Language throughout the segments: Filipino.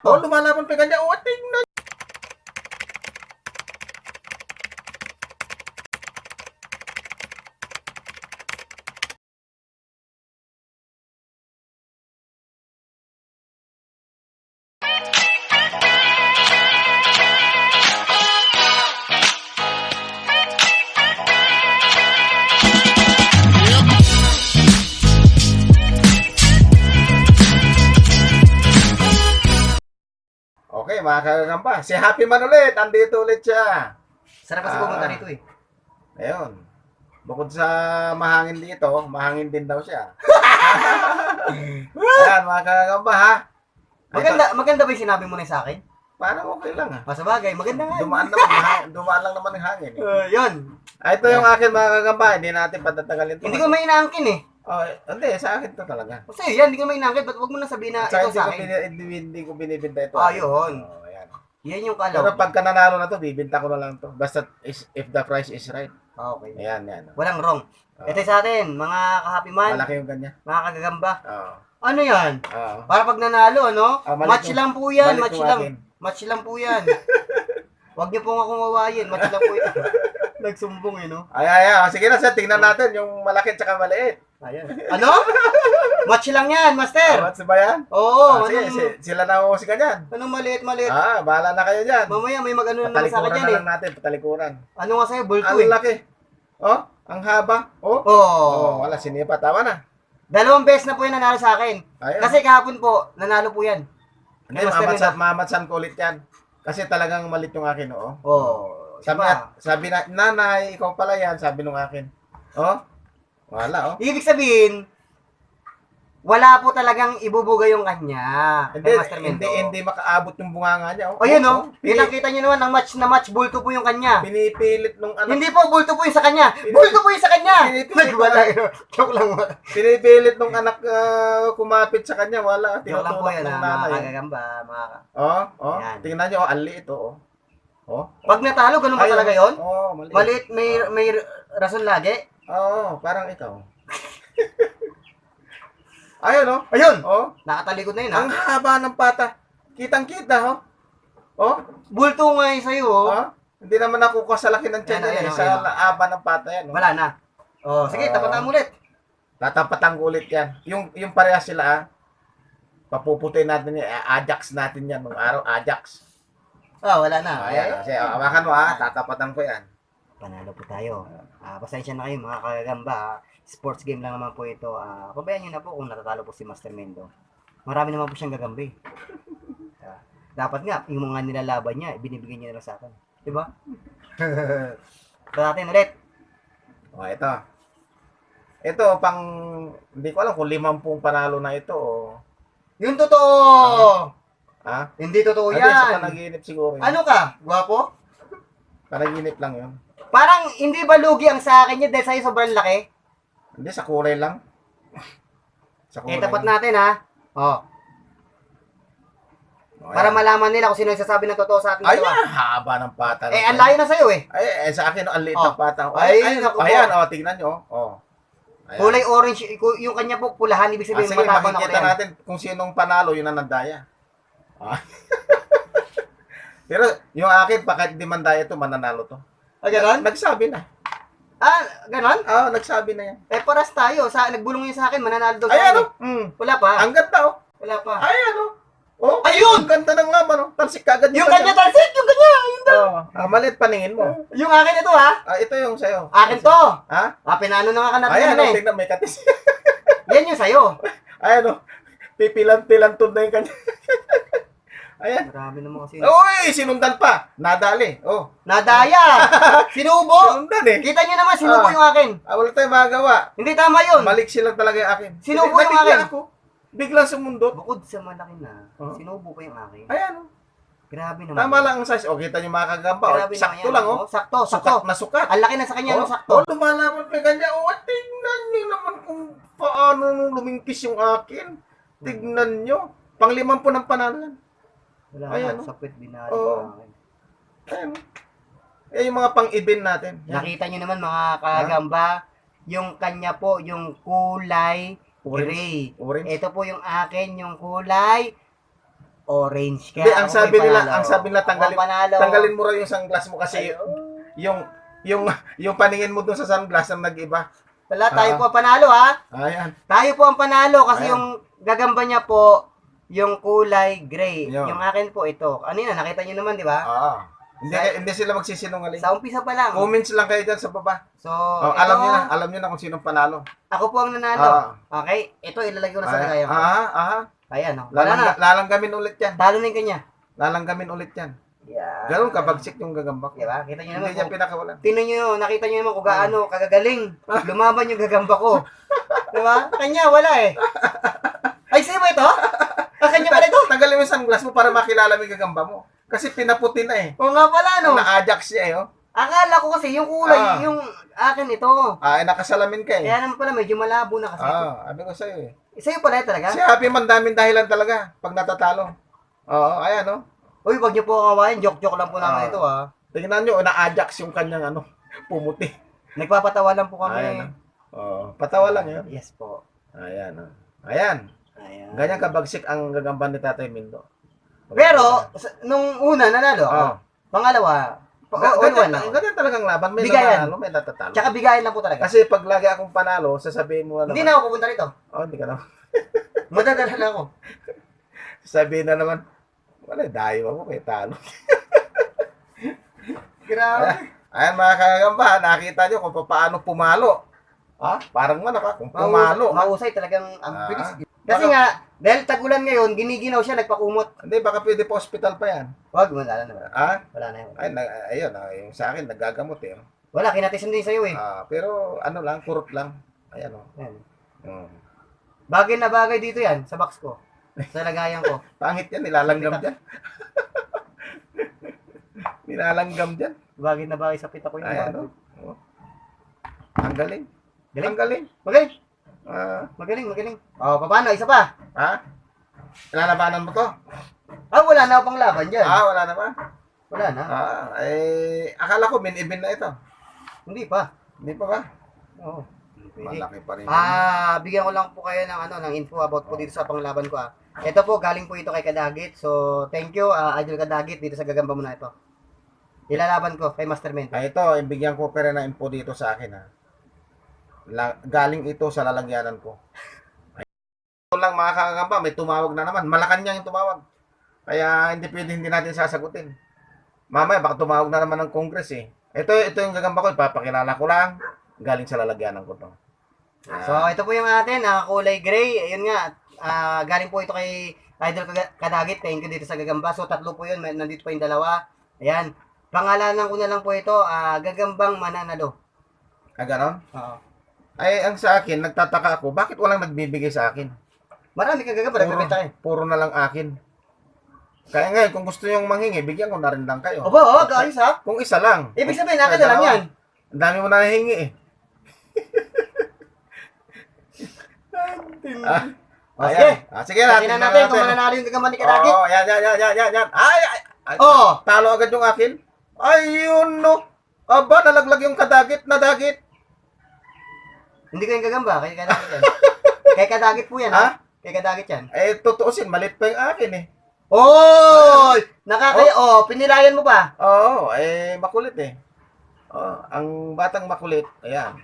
Oh, lumalaban pa kanya. Oh, tingnan. Okay, mga kagagamba. Si Happy Man ulit. Andito ulit siya. Sarap kasi pumunta rito eh. Ayun. Bukod sa mahangin dito, mahangin din daw siya. Ayan, mga kagagamba ha. Maganda ba yung sinabi mo na sa akin? Parang okay lang ha. Pasabagay, maganda nga. Dumaan lang naman ng hangin. Yun. Ito yung akin mga kagagamba. Hindi natin patatagalin to. Hindi ko may inaangkin eh. Oh, hindi, sa akin to talaga. Kasi yan, hindi ko may inaangkin. Ba't huwag mo na sabihin na ito sa akin? Hindi ko binibinta ito. Yun. Oh, ayan. Yan yung Pero kalaw. pagka nanalo na to, bibinta ko na lang to. Basta if the price is right. Okay. Ayan, yan. Walang wrong. Ito sa atin, mga ka-happy man, Malaki yung kanya. mga kagagamba. Oo. Ano yan? Oo. Para pag nanalo, ano? Maliit Match yung- lang po yan, maliit match yung lang. akin. Match lang po yan. Huwag niyo pong akong wawayin, match lang po yan. Nagsumbong eh, no? Ay. Sige na, sir. Tingnan natin yung malaki at saka maliit. Ayan. Ano? Match lang yan, master. What's ba yan? Oo, Sige, anong, sila na uhusga dyan. anong maliit. Bahala na kayo dyan. Mamaya may mag-ano na naman sa Patalikuran akin na yan lang natin, patalikuran. eh. Ano nga sa'yo, bulto Ang eh. laki. Oh, ang haba. Oh. Oo. Wala, sinipa. Tama na. 2 beses na po yung nanalo sa akin. Ayun. Kasi kahapon po, nanalo po yan. Hindi, mamatsan ko ulit yan. Kasi talagang malit yung akin, oo. Oo. Sabi na, nanay, ikaw pala yan, sabi nung akin. Oh, wala, oh. Ibig sabihin, wala po talagang ibubuga yung kanya. Hindi, Kay Master Mendo. hindi makaabot yung bunganga niya. O yun o, kitang-kita nyo naman, ang match na match, bulto po yung kanya. Pinipilit nung anak. Hindi po, bulto po yung sa kanya. Bulto po yung sa kanya. Pinipilit Nagwala yun. Joke lang mo. Pinipilit nung anak kumapit sa kanya. Wala, Joke lang po tinutulak yan, ng mga nanay. kagagamba. Yan. Tingnan nyo, ang liit, oh. Oh. Pag natalo, ganun ba Ayun. talaga yun? Oh, maliit. Maliit, may rason lagi. Oo, parang ikaw. Ayun, oh. Ayun! Oh, Nakatalikod na yun, ang ha? haba ng pata. Kitang-kita, oh. Oh, Bulto nga yun sa'yo, oh. oh. Hindi naman nakukuha sa laki ng tiyan Ayan, yan, ayan, sa ayan. haba ng pata yan. Oh. Wala na. Oh, sige, tapatan mo ulit. Tatapatan ko ulit yan. Yung parehas sila, papuputin natin yan. Ajax natin yan nung araw. Ajax. Wala na. Ayan. Kasi hawakan mo, tatapatan ko yan. Panalo po tayo. Pasensya na kayo mga kagagamba. Sports game lang naman po ito. Pabayaan nyo na po kung natatalo po si Master Mendo. Marami naman po siyang gagambi. Dapat nga, yung mga nilalaban niya, binibigyan niya na lang sa akin. Diba? Ito natin ulit. Ito. Ito, hindi ko alam kung 50 panalo na ito o... Yung totoo! Ha? Hindi totoo Hindi, sa yan. panaginip siguro yun. Ano ka? Gwapo? Panaginip lang yun. Parang hindi ba lugi ang sa akin niya dahil sa'yo sobrang laki? Hindi, sa kulay lang. Sa Tapat natin ha. Oh. Para ayan. malaman nila kung sino yung sasabi ng totoo sa ating Ayan, dalawa. haba ng pata. Ang layo na sa'yo eh. Sa akin, ang liit Oh. ng pata. Ay, naku po. Ayan, tingnan nyo. Oh. Ayan. Kulay orange, yung kanya po pulahan, ibig sabihin Sige, matapang na makikita yan. natin kung sinong panalo, yun ang nandaya. Pero yung akin, bakit hindi mandaya to, mananalo to. Ganon? Nagsabi na. Ganon? Nagsabi na yan. Paras tayo. Nagbulong yun sa akin, mananalo daw sa Ayan, akin. Wala Wala pa. Ang ganda, oh. Wala pa. Ayan, oh. Oh, Ayun! Ang ganda ng laman, oh. Talsik kagad Yung kanya talsik, yung kanya. Yung maliit paningin mo. Yung akin ito ha. Ito yung sayo. Akin to. Ha? Pinano na nga ka natin Ayan, naman eh. tingnan, may katis. Yan yung sayo. Ayan, oh. Pipilan-pilantod na yung kanya. Ayan. Marami naman kasi. Uy, sinundan pa. Nadali. Oh. Nadaya. Sinubo. Sinundan eh. Kita nyo naman, sinubo yung akin. Wala tayong magagawa. Hindi tama yun. Maliksi lang talaga yung akin. Sinubo Nabigla yung akin. Ako. Biglang sumundot. Bukod sa malaki na, sinubo pa yung akin. Ayan, oh. Grabe naman. Tama lang ang size. O, kita nyo mga kagamba. Grabe naman Sakto yan. lang, oh. Sakto. Sukat na sukat. Ang laki na sa kanya, sakto. Lumalaban pa kanya. Tingnan nyo naman kung paano lumingkis yung akin. Tignan nyo. Pang-5 ng panalo yan. Wala Ayan, na, sapit, binari Oo. pa akin. Ayan. Yung mga pang-event natin. Yan. Nakita nyo naman mga kagamba, yung kanya po, yung kulay gray. Orange. Ito po yung akin, yung kulay orange. Hindi, ang ako sabi may nila, panalo. ang sabi nila Ako ang panalo. tanggalin mo raw yung sunglass mo kasi yung yung paningin mo dun sa sunglass ang nag-iba. Wala, tayo po ang panalo, ha? Ayan. Tayo po ang panalo kasi Ayan. yung gagamba niya po, yung kulay gray. Yun. Yung akin po ito. Ano yun, nakita niyo naman, di ba? Hindi sila magsisinungaling. Sa umpisa pa lang. Comments lang kayo dyan sa baba. So, Alam niyo na kung sinong panalo. Ako po ang nanalo. Okay? Ito, ilalagay ko na sa lagayan ko. Ayan, oh. Wala na. Lalanggamin ulit yan. Talo na yung kanya. Lalanggamin ulit yan. Yeah. Ganun kabagsik yung gagamba ko. Diba? Kita niyo Hindi naman niya kung, pinakawalan. tingnan niyo, nakita niyo naman kung gaano kagagaling. Lumaban yung gagamba ko. Diba? Kanya, wala eh. Ay, sa'yo ba ito? Kanya pala ito? Tanggalin mo yung sunglass mo para makilala mo yung gagamba mo. Kasi pinaputi na eh. Oo nga pala, no? Na-ajax siya eh. Oh. Akala ko kasi yung kulay, yung akin ito. Nakasalamin ka eh. Kaya naman pala, medyo malabo na kasi. Sabi ko sa'yo eh. Sa'yo pala talaga? Si Happy man daming dahilan talaga pag natatalo. Oo, ayan oh. Uy, wag niyo po kawain. Joke-joke lang po namin ito, ha. Tingnan nyo, na-ajax yung kanyang pumuti. Nagpapatawa lang po kami. Ayan patawa lang yun. Yes po. Ayan Ayan. Ganyan kabagsik ang gagamba ni Tatay Mindo. Pero, nung una, nanalo ako. Pangalawa, all-one lang. Ganyan talagang laban. May Bigayan. nanalo, may natatalo. Tsaka bigayan lang po talaga. Kasi pag lagi akong panalo, sasabihin mo na Hindi naman. na ako pupunta rito. Hindi ka naman. Madadala na ako. Sabihin na naman, wala, dayo ako, may talo. Grabe. Ayan mga kagamba, nakita nyo kung paano pumalo. Parang manok kung pumalo. Mahusay talagang ang bilis. Kasi nga, dahil tagulan ngayon, giniginaw siya, nagpakumot. Hindi, baka pwede pa hospital pa yan. Wag, wala na. Wala na yun. Ayun, yung sa akin, nagagamot eh. Wala, kinatisan din sa'yo eh. Pero ano lang, kurot lang. Ayan o. Bagay na bagay dito yan, sa box ko. Sa lagayan ko. Pangit yan, nilalanggam dyan. Nilalanggam dyan. Bagay na bagay sa pita ko yun. Ayan o. Ang galing. Galing? Ang galing. Magaling. Magaling. Paano? Isa pa? Lalabanan mo to? Wala na pang laban dyan. Wala na ba? Wala na. Akala ko min-event na ito. Hindi pa. Hindi pa ba? Oo. Malaki pa rin. Bigyan ko lang po kayo ng info about po dito sa panglaban ko. Ito po, galing po ito kay Kadagit. So, thank you, Idol Kadagit, dito sa gagamba mo na ito. Ilalaban ko kay Master Mendo. Ito, ibigyan ko pa rin ng info dito sa akin galing ito sa lalagyanan ko. Ito lang mga kakagamba, may tumawag na naman. Malacanang yung tumawag. Kaya hindi pwede hindi natin sasagutin. Mamaya baka tumawag na naman ng Congress eh. Ito yung gagamba ko, ipapakilala ko lang. Galing sa lalagyanan ko to. So, ito po yung atin, kulay gray. Ayun nga, galing po ito kay Idol Kadagit. Thank you dito sa gagamba. So, tatlo po yun. Nandito pa yung dalawa. Ayan. Pangalanan ko na lang po ito, Gagambang Mananalo. Ganon? Oo. Ang sa akin, nagtataka ako, bakit walang nagbibigay sa akin? Marami kang gagamba, nagbibenta kayo. Puro na lang akin. Kaya ngayon, kung gusto nyo manghingi, bigyan ko na rin lang kayo. Ayos ha? Kung isa lang. Ibig sabihin, akin na lang yan. Ang dami mo na nahingi eh. Sige. Sige natin. Tingnan natin kung mananalo yung gagamba ni Kadagit. Yan. Ay. Talo agad yung akin. Ayun no. Aba, nalaglag yung nadagit. Hindi ko yung gagamba, kay Kadagit yan. Kay Kadagit po yan, ha? Kay Kadagit yan. Tutuusin, malit pa yung akin eh. Pinilayan mo pa. Makulit eh. Ang batang makulit, ayan.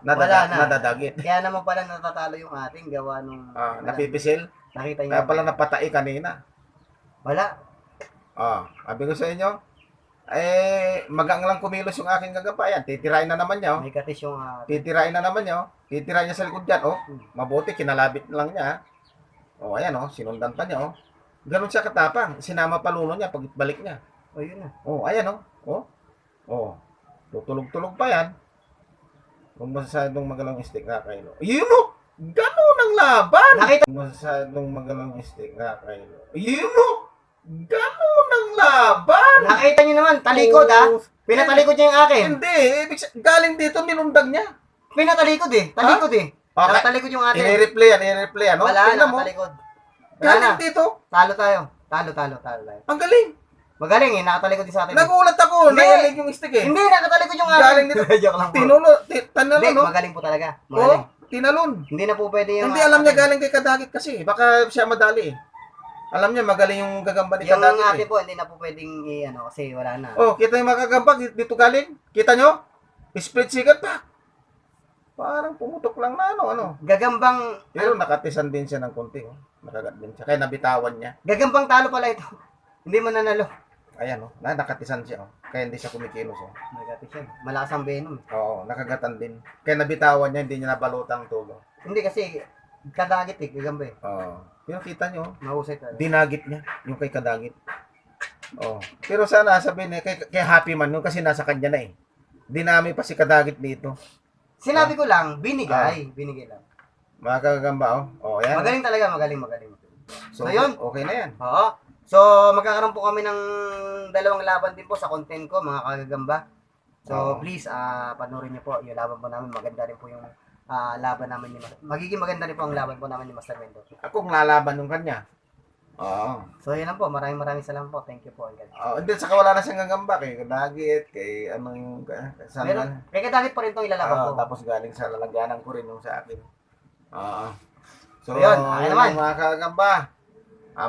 Wala na. Nadadagit. Kaya naman pala natatalo yung ating gawa nung... Napipisil. Nakita niyo. Kaya pala napatai kanina. Wala. Sabi ko sa inyo, magang lang kumilos yung aking gagamba. Ayan, titirain na naman niya. May katis yung... Titirain na naman niya. Titirain niya sa likod dyan. Mabuti, kinalabit lang niya. Ayan, sinundan pa niya. Ganun siya katapang. Sinama paluno niya pag balik niya. Yun na. Ayan, tutulog-tulog pa yan. Kung masyadong magalang stick na kayo. Yun, ganun ang laban. Nakita. Kung masyadong magalang stick na kayo. Yun, ganun ang laban. Nakita niyo naman, talikod ha. Pinatalikod niya yung akin. Hindi, galing dito nilundag niya. Pinatalikod eh. Talikod eh. Nakatalikod yung atin. I-replay yan. Wala, nakatalikod. Galing dito. Talo tayo. Talo tayo. Ang galing. Magaling eh, nakatalikod din sa atin. Nagulat ako, Hindi. nailig yung stick eh. Hindi, nakatalikod yung atin. Galing dito. Joke lang po. Tanalo, Hindi, no? magaling po talaga. Magaling. Tinalon. Hindi na po pwede yung... Hindi alam niya galing kay Kadagit kasi. Baka siya madali eh. Alam niya, magaling yung gagamba ni Yung Kadagit ate eh. po, hindi na po pwedeng ano, kasi wala na. Oh, kita yung mga gagamba dito galing? Kita nyo? Split second pa. Parang pumutok lang na ano. Gagambang, Pero nakatisan din siya ng konti. Oh. Nakagat din siya. Kaya nabitawan niya. gagambang talo pala ito. Hindi man nanalo. Ayan, oh. Nakatisan siya. Oh. Kaya hindi siya kumikilos. Oh. Nagati siya. Malakas ang venom. Oo, nakagatan din. Kaya nabitawan niya, hindi niya nabalutang tulo. Hindi kasi, kadagit eh, gagamba eh. Oo. Pero kita nyo, Mahusay talaga. dinagit niya. Yung kay Kadagit. Oo. Pero sana sabihin niya, kay Happy Man yun kasi nasa kanya na eh. Dinami pa si Kadagit dito. Sinabi ko lang, binigay. Binigay lang. Mga kagamba, oh. Oh, ayan. Magaling talaga, magaling. So, So, yun. okay na yan. Oo. So, magkakaroon po kami ng dalawang laban din po sa content ko, mga kagagamba. So, Oo. please, panoorin niyo po yung laban po namin. Maganda rin po yung laban namin ni magiging maganda rin po ang laban po namin ni Master Mendo. Ako kung lalaban nung kanya. Oo. So, yun lang po. Maraming salamat po. Thank you po. Hindi, saka wala na siyang gagamba. Kay Kadagit, kay ano yung... Saan Pero, kaya kadagit pa rin itong ilalaban ko. tapos galing sa lalagyanan ko rin yung sa akin. Oo. So, Ayun, ayun naman. mga kagamba.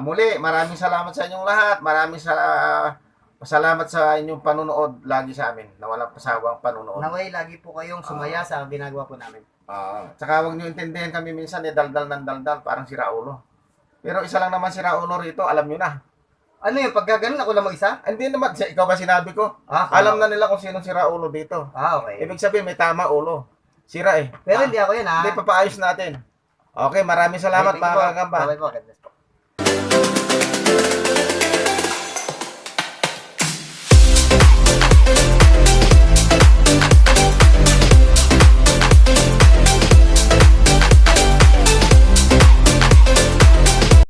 Muli, maraming salamat sa inyong lahat. Salamat sa inyong panunood lagi sa amin. Na walang pasawang panunood. Naway, lagi po kayong sumaya sa ginagawa po namin. Tsaka huwag niyo intindihin kami minsan daldal ng daldal, parang sira ulo. Pero isa lang naman sira ulo rito, alam niyo na. Ano yung pagkaganon ako lang mag-isa? Hindi naman, ikaw ba sinabi ko? Alam na nila kung sino sira ulo dito. Okay. Ibig sabihin, may tama ulo. Sira eh. Pero hindi ako yan ha. Hindi, papaayos natin. Okay, maraming salamat Thank you mga po. kagamba. Bye-bye po. God bless.